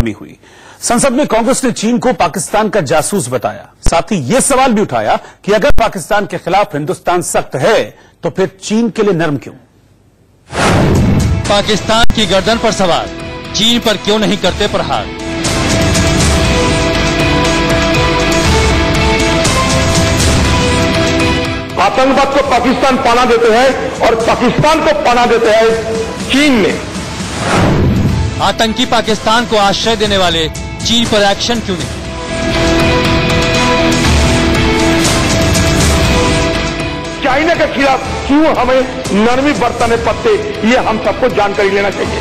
हंगामी हुई। संसद में कांग्रेस ने चीन को पाकिस्तान का जासूस बताया। साथ ही यह सवाल भी उठाया कि अगर पाकिस्तान के खिलाफ हिंदुस्तान सख्त है तो फिर चीन के लिए नरम क्यों? पाकिस्तान की गर्दन पर सवार, चीन पर क्यों नहीं करते प्रहार? आतंकवाद को पाकिस्तान पनाह देते हैं और पाकिस्तान को पनाह देते हैं चीन ने। आतंकी पाकिस्तान को आश्रय देने वाले चीन पर एक्शन क्यों नहीं? चाइना के खिलाफ क्यों हमें नरमी बरतने पड़ते, ये हम सबको जानकारी लेना चाहिए।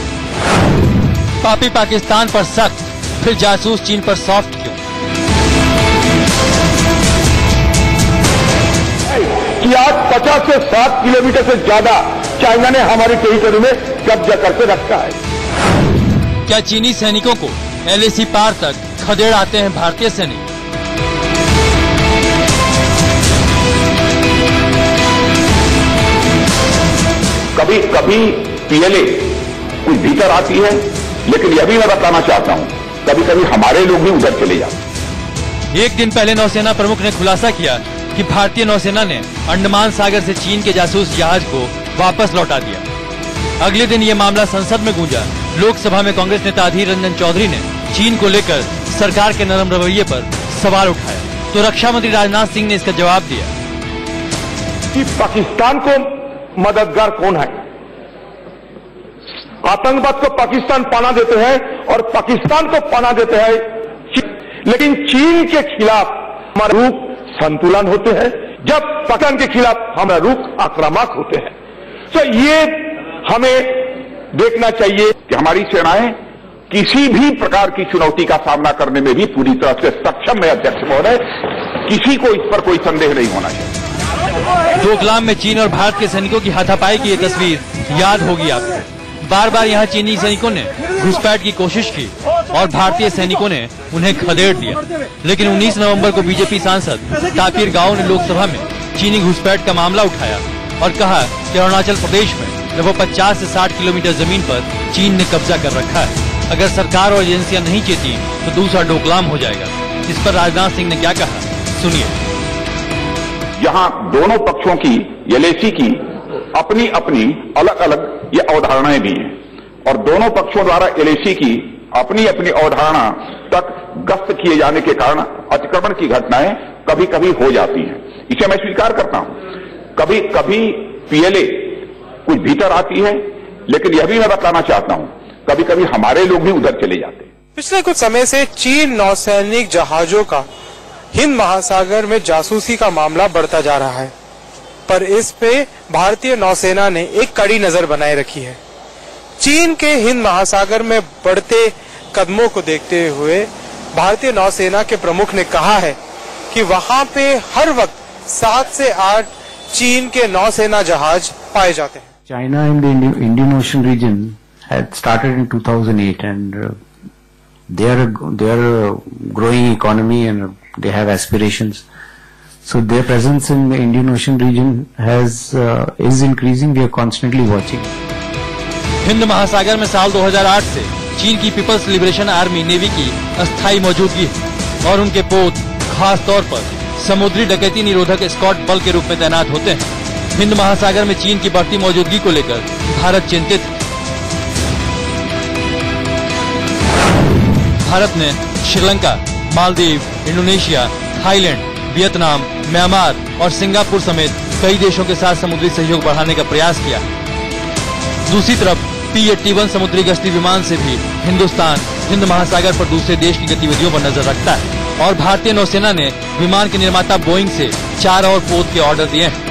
पापी पाकिस्तान पर सख्त, फिर जासूस चीन पर सॉफ्ट क्यों? कि आज 50 से 60 किलोमीटर से ज्यादा चाइना ने हमारी टेरिटरी में कब्जा करके रखा है। क्या चीनी सैनिकों को LAC पार तक खदेड़ आते हैं भारतीय सैनिक? कभी कभी PLA कुछ भीतर आती है, लेकिन यह भी मैं बताना चाहता हूं, कभी कभी हमारे लोग भी उधर चले जाते हैं। एक दिन पहले नौसेना प्रमुख ने खुलासा किया कि भारतीय नौसेना ने अंडमान सागर से चीन के जासूस जहाज को वापस लौटा दिया। अगले दिन ये मामला संसद में गूंजा। लोकसभा में कांग्रेस नेता अधीर रंजन चौधरी ने चीन को लेकर सरकार के नरम रवैये पर सवाल उठाया, तो रक्षा मंत्री राजनाथ सिंह ने इसका जवाब दिया कि पाकिस्तान को मददगार कौन है? आतंकवाद को पाकिस्तान पनाह देते हैं और पाकिस्तान को पनाह देते हैं, लेकिन चीन के खिलाफ हमारा रुख संतुलन होते हैं, जब पाकिस्तान के खिलाफ हमारा रुख आक्रामक होते हैं। तो ये हमें देखना चाहिए कि हमारी सेनाएं किसी भी प्रकार की चुनौती का सामना करने में भी पूरी तरह से सक्षम है। अध्यक्ष महोदय, किसी को इस पर कोई संदेह नहीं होना चाहिए। डोकलाम में चीन और भारत के सैनिकों की हाथापाई की ये तस्वीर याद होगी आपको। बार बार यहाँ चीनी सैनिकों ने घुसपैठ की कोशिश की और भारतीय सैनिकों ने उन्हें खदेड़ दिया। लेकिन 19 नवंबर को बीजेपी सांसद तापिर गाओ ने लोकसभा में चीनी घुसपैठ का मामला उठाया और कहा कि अरुणाचल प्रदेश में लगभग 50 से 60 किलोमीटर जमीन पर चीन ने कब्जा कर रखा है। अगर सरकार और एजेंसियां नहीं चेती तो दूसरा डोकलाम हो जाएगा। इस पर राजनाथ सिंह ने क्या कहा, सुनिए। यहाँ दोनों पक्षों की LAC की अपनी अपनी अलग अलग ये अवधारणाएं भी हैं और दोनों पक्षों द्वारा LAC की अपनी अपनी अवधारणा तक गश्त किए जाने के कारण अतिक्रमण की घटनाएं कभी कभी हो जाती हैं। इसे मैं स्वीकार करता हूं। कभी कभी PLA कुछ भीतर आती है, लेकिन यह भी मैं बताना चाहता हूं, कभी कभी हमारे लोग भी उधर चले जाते हैं। पिछले कुछ समय से चीन नौसैनिक जहाजों का हिंद महासागर में जासूसी का मामला बढ़ता जा रहा है, पर इस पे भारतीय नौसेना ने एक कड़ी नजर बनाए रखी है। चीन के हिंद महासागर में बढ़ते कदमों को देखते हुए भारतीय नौसेना के प्रमुख ने कहा है कि वहां पे हर वक्त 7 से 8 चीन के नौसेना जहाज पाए जाते हैं। China in the Indian Ocean region had started in 2008 and they are a growing economy and they have aspirations. So their presence in the Indian Ocean region is increasing. We are constantly watching. Hind महासागर में साल 2008 से चीन की peoples liberation army navy की अस्थायी मौजूदगी है और उनके पोत खास तौर पर समुद्री डकैती निरोधक स्क्वाड बल के रूप में तैनात होते हैं। हिंद महासागर में चीन की बढ़ती मौजूदगी को लेकर भारत चिंतित है। भारत ने Sri Lanka, Maldives, Indonesia, Thailand, Vietnam, Myanmar और सिंगापुर समेत कई देशों के साथ समुद्री सहयोग बढ़ाने का प्रयास किया। दूसरी तरफ P-81 समुद्री गश्ती विमान से भी हिंदुस्तान हिंद महासागर पर दूसरे देश की गतिविधियों पर नजर रखता है और भारतीय नौसेना ने विमान के निर्माता बोइंग से 4 और पोत के ऑर्डर दिए हैं।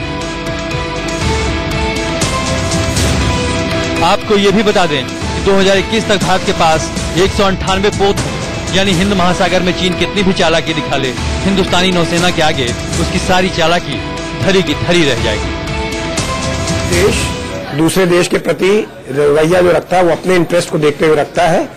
आपको ये भी बता दें कि 2021 तक भारत के पास 198 पोत हैं, यानी हिंद महासागर में चीन कितनी भी चालाकी दिखा ले, हिंदुस्तानी नौसेना के आगे उसकी सारी चालाकी धरी की धरी रह जाएगी। देश दूसरे देश के प्रति रवैया जो रखता है वो अपने इंटरेस्ट को देखते हुए रखता है।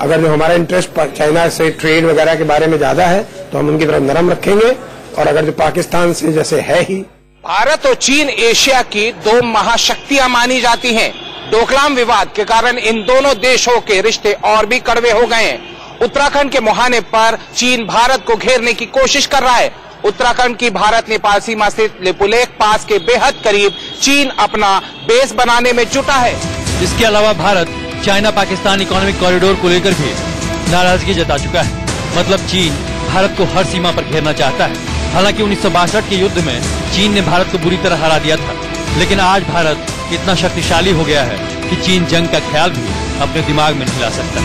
अगर जो हमारा इंटरेस्ट चाइना से ट्रेड वगैरह के बारे में ज्यादा है तो हम उनकी तरफ नरम रखेंगे, और अगर जो पाकिस्तान से जैसे है ही। भारत और चीन एशिया की 2 महाशक्तियां मानी जाती हैं। डोकलाम विवाद के कारण इन दोनों देशों के रिश्ते और भी कड़वे हो गए हैं। उत्तराखंड के मुहाने पर चीन भारत को घेरने की कोशिश कर रहा है। उत्तराखंड की भारत नेपाल सीमा स्थित लिपुलेख पास के बेहद करीब चीन अपना बेस बनाने में जुटा है। इसके अलावा Bharat China Pakistan economic corridor को लेकर भी नाराजगी जता चुका है। मतलब चीन भारत को हर सीमा पर घेरना चाहता है। हालांकि 1962 के युद्ध में चीन ने भारत को बुरी तरह हरा दिया था, लेकिन आज भारत इतना शक्तिशाली हो गया है कि चीन जंग का ख्याल भी अपने दिमाग में नहीं ला सकता।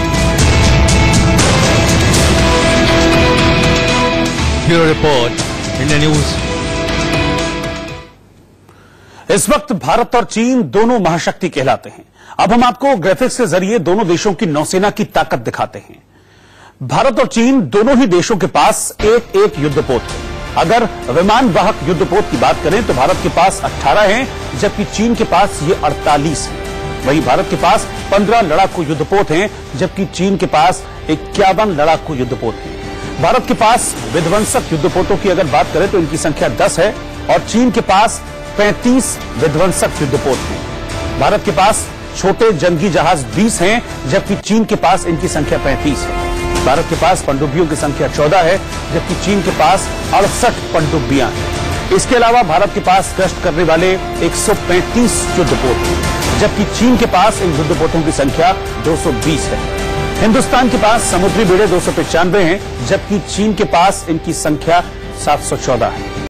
Bureau report, India news. इस वक्त भारत और चीन दोनों महाशक्ति कहलाते हैं। अब हम आपको ग्राफिक्स के जरिए दोनों देशों की नौसेना की ताकत दिखाते हैं। भारत और चीन दोनों ही देशों के पास एक एक युद्धपोत है। अगर विमान वाहक युद्धपोत की बात करें तो भारत के पास 18 हैं, जबकि चीन के पास ये 48 हैं। वहीं भारत के पास 15 लड़ाकू युद्धपोत हैं, जबकि चीन के पास 51 लड़ाकू युद्धपोत हैं। भारत के पास विध्वंसक युद्धपोतों की अगर बात करें तो इनकी संख्या 10 है और चीन के पास 35 विध्वंसक युद्धपोत हैं। भारत के पास छोटे जंगी जहाज 20 हैं, जबकि चीन के पास इनकी संख्या 35 है। भारत के पास पनडुब्बियों की संख्या 14 है, जबकि चीन के पास 68 पनडुब्बियां हैं। इसके अलावा भारत के पास गश्त करने वाले 135 युद्धपोत हैं, जबकि चीन के पास इन युद्धपोतों की संख्या 220 है। हिंदुस्तान के पास समुद्री बेड़े 295 हैं, जबकि चीन के पास इनकी संख्या 714 है।